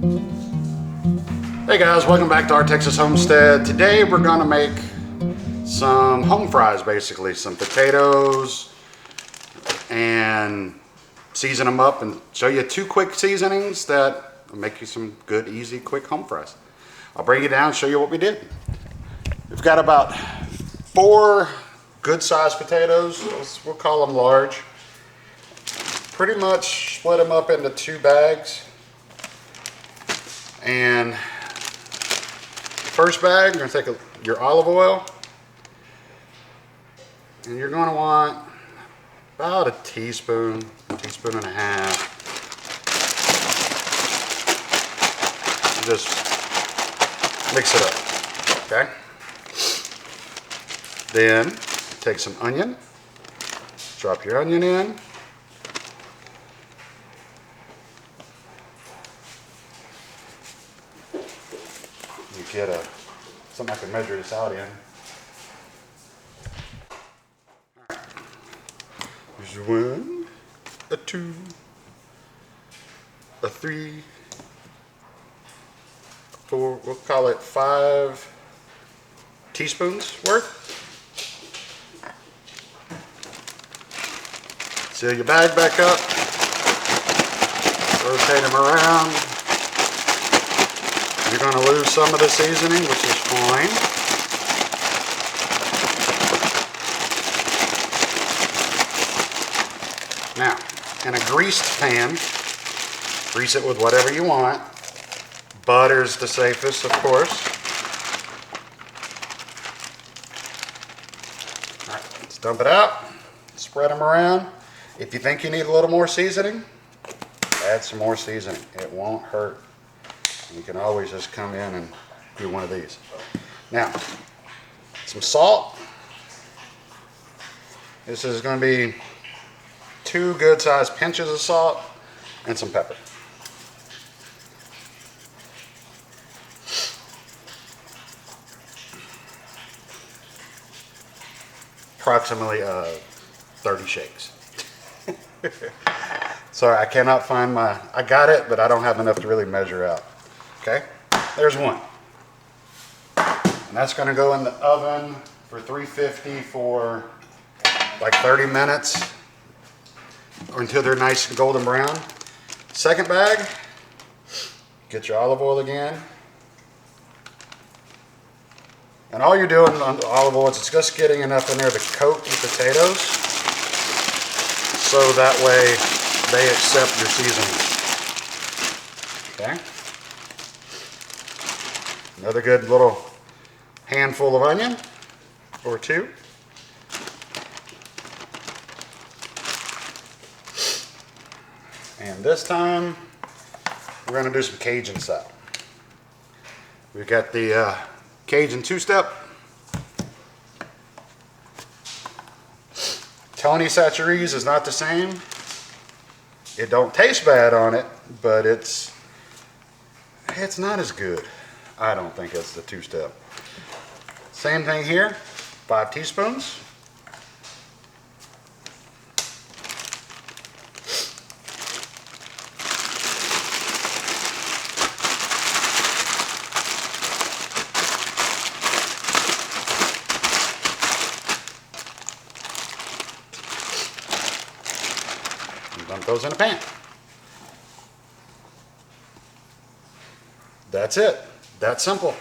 Hey guys, welcome back to Our Texas Homestead. Today we're gonna make some home fries, basically. Some potatoes and season them up and show you 2 quick seasonings that will make you some good, easy, quick home fries. I'll bring you down and show you what we did. We've got about 4 good sized potatoes. We'll call them large. Pretty much split them up into 2 bags. And first bag, you're going to take your olive oil, and you're going to want about a teaspoon and a half. Just mix it up, okay? Then take some onion, drop your onion in. Get something I can measure this out in. All right. There's 1, a 2, a 3, 4. We'll call it 5 teaspoons worth. Seal your bag back up. Rotate them around. You're going to lose some of the seasoning, which is fine. Now, in a greased pan, grease it with whatever you want. Butter's the safest, of course. All right, let's dump it out. Spread them around. If you think you need a little more seasoning, add some more seasoning. It won't hurt. You can always just come in and do one of these. Now, some salt. This is going to be 2 good sized pinches of salt and some pepper. Approximately 30 shakes. Sorry, I cannot find I got it, but I don't have enough to really measure out. Okay, there's 1. And that's going to go in the oven for 350 for like 30 minutes or until they're nice and golden brown. Second bag, get your olive oil again. And all you're doing on the olive oil is just getting enough in there to coat the potatoes so that way they accept your seasoning. Okay. Another good little handful of onion or 2. And this time we're going to do some Cajun style. We've got the Cajun 2-step. Tony Chachere's is not the same. It don't taste bad on it, but it's not as good. I don't think it's the 2-step. Same thing here, 5 teaspoons. And dump those in a pan. That's it. That's simple.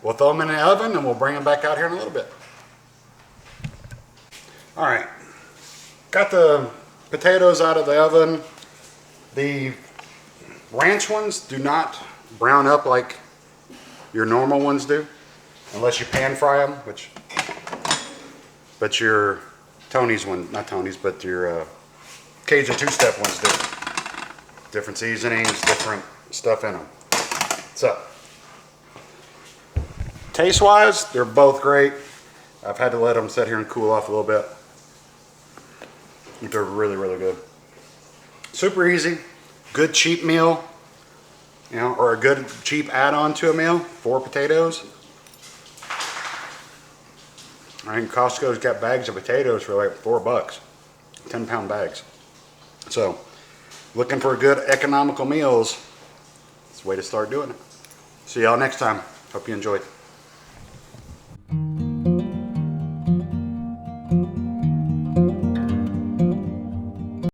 We'll throw them in the oven and we'll bring them back out here in a little bit. All right, got the potatoes out of the oven. The ranch ones do not brown up like your normal ones do, unless you pan fry them, but your Tony's one, not Tony's, but your Cajun 2-step ones do. Different seasonings, different stuff in them. So, taste-wise, they're both great. I've had to let them sit here and cool off a little bit. They're really, really good. Super easy, good cheap meal, you know, or a good cheap add-on to a meal. 4 potatoes. I think Costco's got bags of potatoes for like $4, 10-pound bags. So, looking for good economical meals, it's way to start doing it. See y'all next time. Hope you enjoyed.